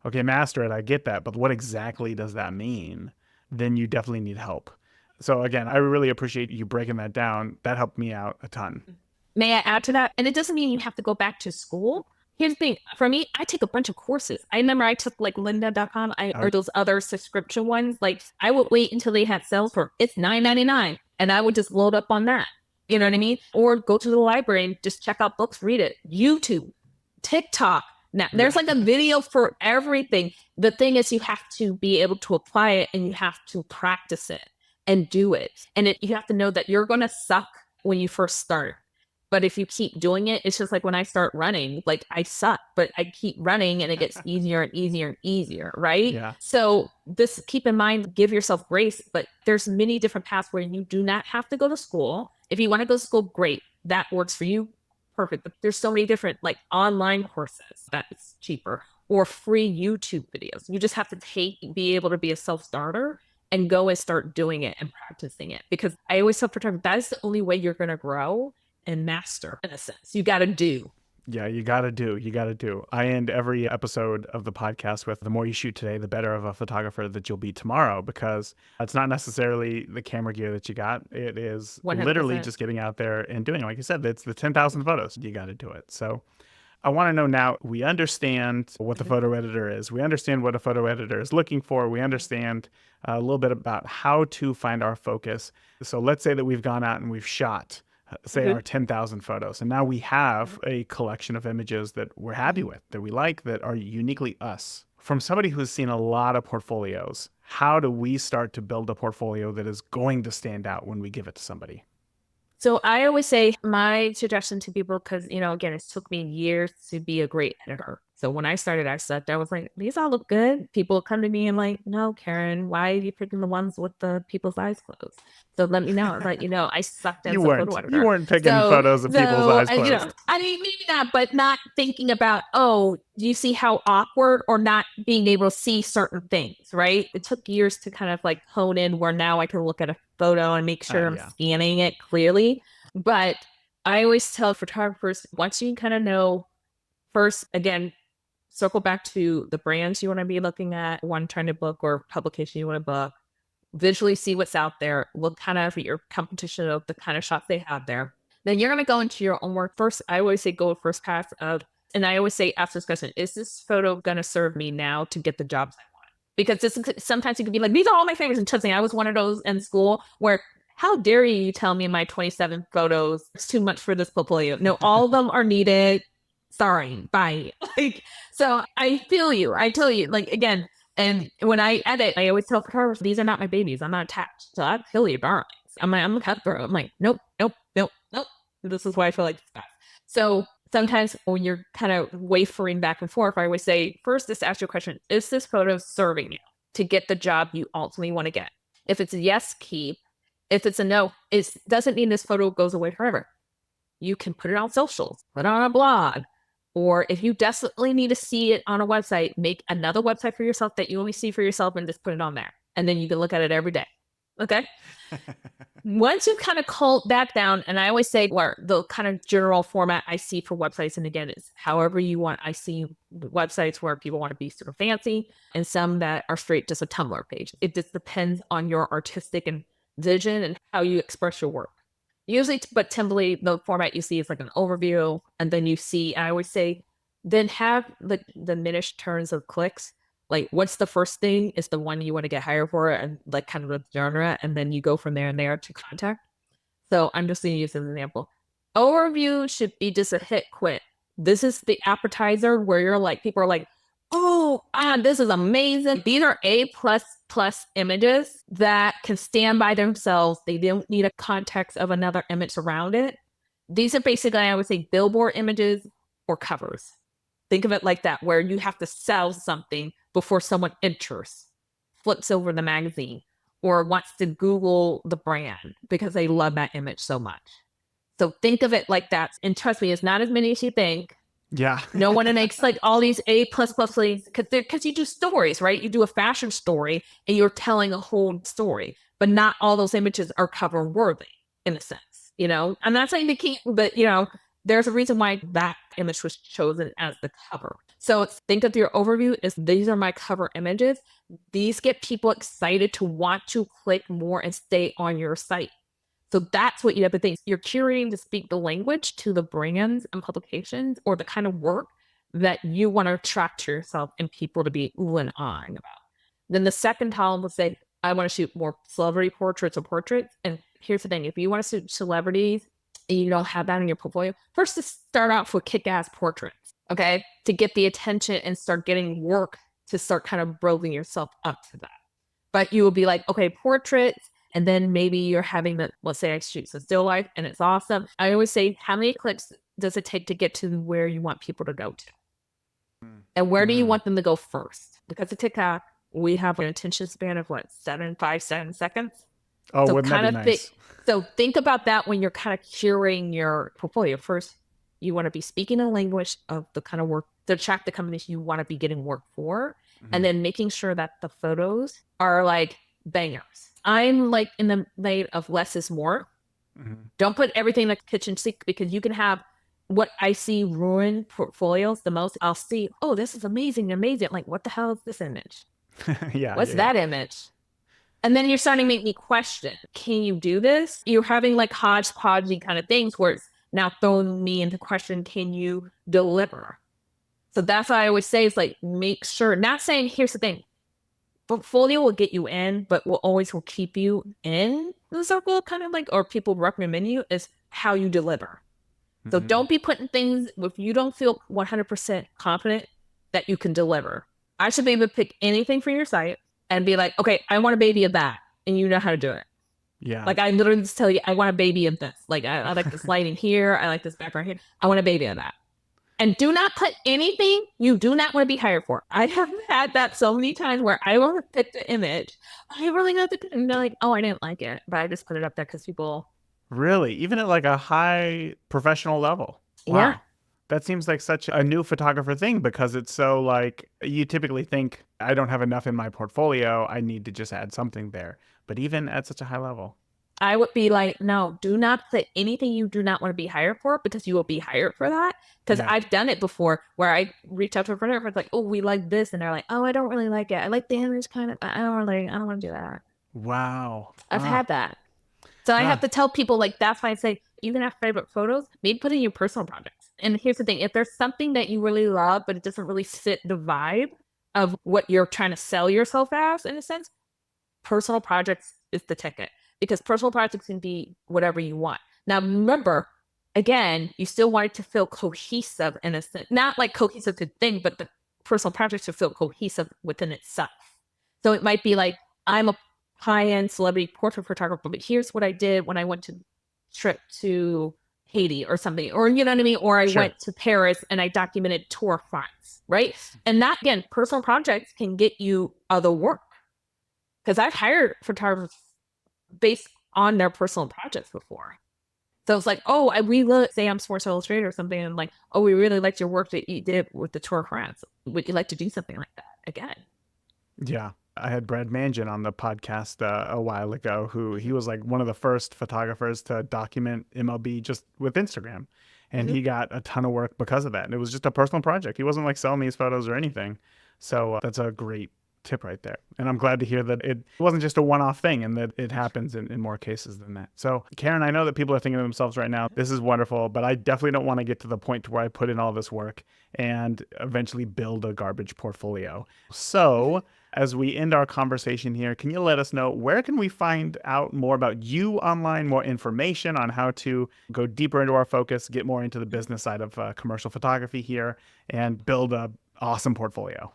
[SPEAKER 2] okay, master it, I get that, but what exactly does that mean? Then you definitely need help. So again, I really appreciate you breaking that down. That helped me out a ton.
[SPEAKER 1] May I add to that? And it doesn't mean you have to go back to school. Here's the thing. For me, I take a bunch of courses. I remember I took like lynda.com
[SPEAKER 2] I,
[SPEAKER 1] or those other subscription ones. Like I would wait until they had sales for it's $9.99 and I would just load up on that. You know what I mean? Or go to the library and just check out books, read it. YouTube, TikTok. Now there's like a video for everything. The thing is you have to be able to apply it and you have to practice it and do it. And you have to know that you're going to suck when you first start. But if you keep doing it, it's just like when I start running, like I suck, but I keep running and it gets easier and easier and easier, right?
[SPEAKER 2] yeah,
[SPEAKER 1] So this keep in mind, give yourself grace, but there's many different paths where you do not have to go to school. If you want to go to school, great. That works for you. Perfect. But there's so many different like online courses that's cheaper or free YouTube videos. You just have to be able to be a self-starter and go and start doing it and practicing it. Because I always tell photography, that is the only way you're going to grow and master in a sense. You got to do.
[SPEAKER 2] yeah, you got to do. You got to do. I end every episode of the podcast with the more you shoot today, the better of a photographer that you'll be tomorrow, because it's not necessarily the camera gear that you got. It is literally
[SPEAKER 1] 100%.
[SPEAKER 2] just getting out there and doing it. Like you said, it's the 10,000 photos. You got to do it. So I want to know now, we understand what the photo editor is. We understand what a photo editor is looking for. We understand a little bit about how to find our focus. So let's say that we've gone out and we've shot, say,
[SPEAKER 1] Mm-hmm.
[SPEAKER 2] our 10,000 photos. And now we have a collection of images that we're happy with, that we like, that are uniquely us. From somebody who's seen a lot of portfolios, how do we start to build a portfolio that is going to stand out when we give it to somebody?
[SPEAKER 1] So I always say my suggestion to people, because, again, it took me years to be a great editor. So when I started, I was like, these all look good. People come to me and like, no, Karen, why are you picking the ones with the people's eyes closed? So let me know. Let you know I sucked
[SPEAKER 2] You
[SPEAKER 1] as a photo
[SPEAKER 2] weren't. You
[SPEAKER 1] editor.
[SPEAKER 2] weren't picking
[SPEAKER 1] So,
[SPEAKER 2] photos of people's eyes closed.
[SPEAKER 1] I mean, maybe not, but not thinking about, oh, do you see how awkward or not being able to see certain things, right? It took years to kind of like hone in where now I can look at a photo and make sure I'm
[SPEAKER 2] Yeah.
[SPEAKER 1] scanning it clearly. But I always tell photographers, once you kind of know, first, again, circle back to the brands you want to be looking at, one trying to book or publication you want to book, visually see what's out there, look kind of at your competition of the kind of shots they have there. Then you're going to go into your own work. First, I always say go first pass of, and I always say ask this question, is this photo going to serve me now to get the jobs I want? Because sometimes you can be like, these are all my favorites. And trust me, I was one of those in school where, how dare you tell me my 27 photos, it's too much for this portfolio. No, all of them are needed. Sorry, bye. Like, so I feel you. I tell you, like, again, and when I edit, I always tell photographers, these are not my babies. I'm not attached. So I kill your darlings. I'm a cutthroat. I'm like, nope, nope, nope, nope. This is why I feel like this guy. So sometimes when you're kind of wavering back and forth, I always say, first, just ask your question, is this photo serving you to get the job you ultimately want to get? If it's a yes, keep. If it's a no, it doesn't mean this photo goes away forever. You can put it on socials, put it on a blog, or if you desperately need to see it on a website, make another website for yourself that you only see for yourself and just put it on there. And then you can look at it every day. Okay. Once you kind of cull that down, and I always say where the kind of general format I see for websites, and again, it's however you want. I see websites where people want to be super fancy and some that are straight just a Tumblr page. It just depends on your artistic and vision and how you express your work. Usually, but typically the format you see is like an overview, and then you see, I always say, then have the diminished turns of clicks. Like, what's the first thing is the one you want to get hired for, and like kind of the genre, and then you go from there and there to contact. So I'm just going to use as an example. Overview should be just a hit quit. This is the appetizer where you're like, people are like, oh, this is amazing. These are A plus images that can stand by themselves. They don't need a context of another image around it. These are basically, I would say, billboard images or covers. Think of it like that, where you have to sell something before someone enters, flips over the magazine, or wants to Google the brand because they love that image so much. So think of it like that. And trust me, it's not as many as you think.
[SPEAKER 2] Yeah.
[SPEAKER 1] No one makes like all these A plus plus leads because you do stories, right? You do a fashion story and you're telling a whole story, but not all those images are cover worthy in a sense, you know? I'm not saying they can't, but you know, there's a reason why that image was chosen as the cover. So think of your overview as these are my cover images. These get people excited to want to click more and stay on your site. So that's what you have to think. You're curating to speak the language to the brands and publications or the kind of work that you want to attract to yourself and people to be ooh and ahhing about. Then the second column will say, I want to shoot more celebrity portraits or portraits. And here's the thing, if you want to shoot celebrities and you don't have that in your portfolio, first just start off with kick-ass portraits, okay? To get the attention and start getting work to start kind of building yourself up to that. But you will be like, okay, portraits, and then maybe you're having the, let's say I shoot some still life and it's awesome. I always say, how many clicks does it take to get to where you want people to go to? And where do you want them to go first? Because of TikTok, we have an attention span of what, 7 seconds?
[SPEAKER 2] Oh,
[SPEAKER 1] So
[SPEAKER 2] wouldn't that
[SPEAKER 1] kind
[SPEAKER 2] be
[SPEAKER 1] of
[SPEAKER 2] nice?
[SPEAKER 1] so think about that when you're kind of curating your portfolio. First, you want to be speaking the language of the kind of work to attract the companies you want to be getting work for, and then making sure that the photos are like bangers. I'm like in the vein of less is more. Don't put everything in the kitchen sink because you can have what I see ruin portfolios the most. I'll see, oh, this is amazing, amazing. Like, what the hell is this image?
[SPEAKER 2] Yeah,
[SPEAKER 1] What's
[SPEAKER 2] yeah, yeah.
[SPEAKER 1] that image? And then you're starting to make me question, can you do this? You're having like hodgepodgey kind of things where it's now throwing me into question, can you deliver? So that's why I always say is like, make sure, not saying, here's the thing, portfolio will get you in, but will keep you in the circle, kind of like, or people recommend you is how you deliver. So don't be putting things if you don't feel 100% confident that you can deliver. I should be able to pick anything for your site and be like, okay, I want a baby of that. And you know how to do it.
[SPEAKER 2] Yeah.
[SPEAKER 1] Like I literally just tell you, I want a baby of this. Like I like this lighting here. I like this background here. I want a baby of that. And do not put anything you do not want to be hired for. I have had that so many times where I want to pick the image. I really got the, and they're like, oh, I didn't like it, but I just put it up there because people,
[SPEAKER 2] Really? Even at like a high professional level?
[SPEAKER 1] yeah.
[SPEAKER 2] Wow. That seems like such a new photographer thing because it's so like you typically think I don't have enough in my portfolio. I need to just add something there. But even at such a high level.
[SPEAKER 1] I would be like, no, do not put anything you do not want to be hired for because you will be hired for that. Because
[SPEAKER 2] Yeah.
[SPEAKER 1] I've done it before where I reach out to a photographer, it's like, oh, we like this. And they're like, oh, I don't really like it. I like the image kind of, I don't want to do that.
[SPEAKER 2] Wow.
[SPEAKER 1] I've had that. So I have
[SPEAKER 2] Ah.
[SPEAKER 1] to tell people like that's why I say you can have favorite photos, maybe put in your personal projects. And here's the thing: if there's something that you really love, but it doesn't really fit the vibe of what you're trying to sell yourself as, in a sense, personal projects is the ticket because personal projects can be whatever you want. Now remember, again, you still want it to feel cohesive in a sense, not like cohesive to thing, but the personal projects to feel cohesive within itself. So it might be like I'm a high-end celebrity portrait photographer, but here's what I did when I went to trip to Haiti or something, or you know what I mean? Or I
[SPEAKER 2] Sure.
[SPEAKER 1] went to Paris and I documented tour fronts, right? And that again, personal projects can get you other work. Because I've hired photographers based on their personal projects before. So it's like, oh, we look, say I'm Sports Illustrated or something, and like, oh, we really liked your work that you did with the Tour of France. Would you like to do something like that again?
[SPEAKER 2] Yeah. I had Brad Mangin on the podcast a while ago, who he was like one of the first photographers to document MLB just with Instagram. And
[SPEAKER 1] Mhm.
[SPEAKER 2] he got a ton of work because of that. And it was just a personal project. He wasn't like selling these photos or anything. So that's a great tip right there. And I'm glad to hear that it wasn't just a one-off thing and that it happens in more cases than that. So Karen, I know that people are thinking to themselves right now, this is wonderful, but I definitely don't want to get to the point to where I put in all this work and eventually build a garbage portfolio. So as we end our conversation here, can you let us know where can we find out more about you online, more information on how to go deeper into our focus, get more into the business side of commercial photography here, and build a awesome portfolio?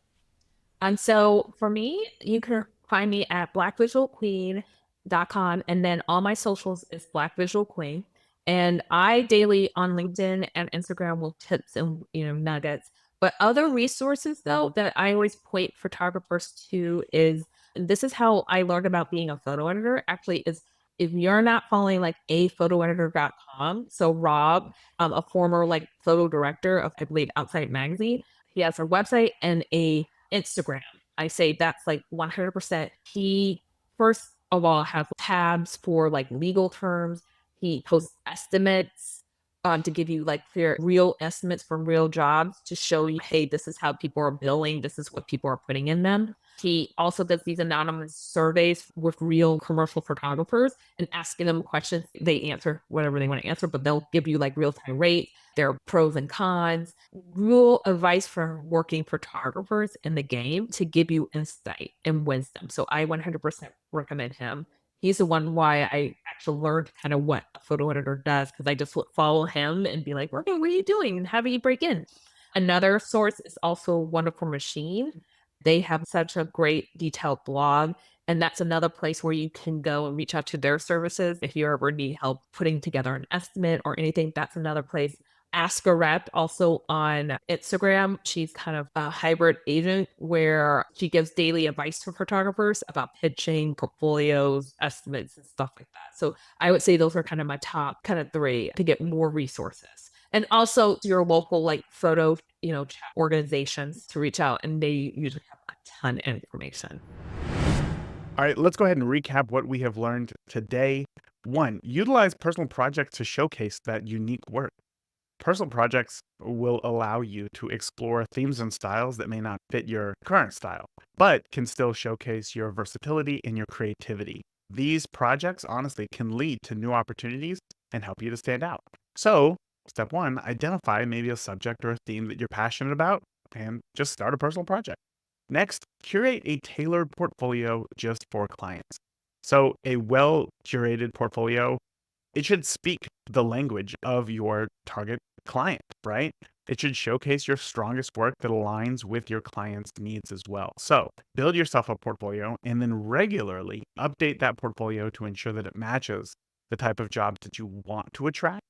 [SPEAKER 1] And so for me, you can find me at blackvisualqueen.com. And then all my socials is Black Visual Queen. And I daily on LinkedIn and Instagram will tips and nuggets. But other resources though that I always point photographers to is, and this is how I learned about being a photo editor actually is if you're not following like a photoeditor.com. So Rob, a former like photo director of I believe Outside Magazine, he has a website and a Instagram. I say that's like 100%. He, first of all, has tabs for like legal terms. He posts estimates to give you like fair, real estimates from real jobs to show you, hey, this is how people are billing. This is what people are putting in them. He also does these anonymous surveys with real commercial photographers and asking them questions. They answer whatever they want to answer, but they'll give you like real time rates, their pros and cons, real advice for working photographers in the game to give you insight and wisdom. So I 100% recommend him. He's the one why I actually learned kind of what a photo editor does because I just would follow him and be like, okay, what are you doing? How do you break in? Another source is also Wonderful Machine. They have such a great detailed blog. And that's another place where you can go and reach out to their services. If you ever need help putting together an estimate or anything, that's another place. Ask a Rep also on Instagram. She's kind of a hybrid agent where she gives daily advice to photographers about pitching, portfolios, estimates, and stuff like that. So I would say those are kind of my top kind of three to get more resources. And also your local like photo, chat organizations to reach out and they usually have a ton of information.
[SPEAKER 2] All right, let's go ahead and recap what we have learned today. One, utilize personal projects to showcase that unique work. Personal projects will allow you to explore themes and styles that may not fit your current style, but can still showcase your versatility and your creativity. These projects honestly can lead to new opportunities and help you to stand out. So, step one, identify maybe a subject or a theme that you're passionate about and just start a personal project. Next, curate a tailored portfolio just for clients. So, a well curated portfolio, it should speak the language of your target client, right? It should showcase your strongest work that aligns with your client's needs as well. So, build yourself a portfolio and then regularly update that portfolio to ensure that it matches the type of jobs that you want to attract.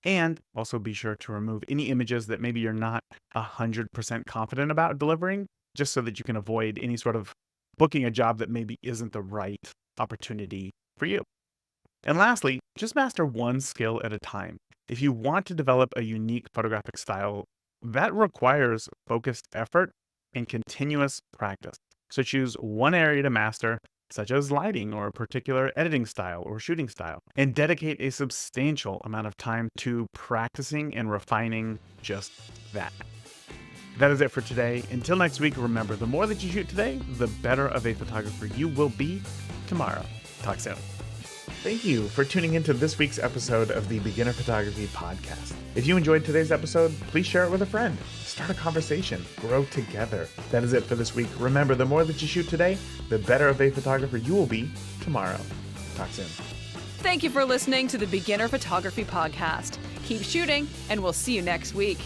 [SPEAKER 2] And also be sure to remove any images that maybe you're not 100% confident about delivering, just so that you can avoid any sort of booking a job that maybe isn't the right opportunity for you. And lastly, just master one skill at a time. If you want to develop a unique photographic style, that requires focused effort and continuous practice. So choose one area to master, such as lighting or a particular editing style or shooting style, and dedicate a substantial amount of time to practicing and refining just that. That is it for today. Until next week, remember, the more that you shoot today, the better of a photographer you will be tomorrow. Talk soon. Thank you for tuning into this week's episode of the Beginner Photography Podcast. If you enjoyed today's episode, please share it with a friend. Start a conversation. Grow together. That is it for this week. Remember, the more that you shoot today, the better of a photographer you will be tomorrow. Talk soon.
[SPEAKER 3] Thank you for listening to the Beginner Photography Podcast. Keep shooting, and we'll see you next week.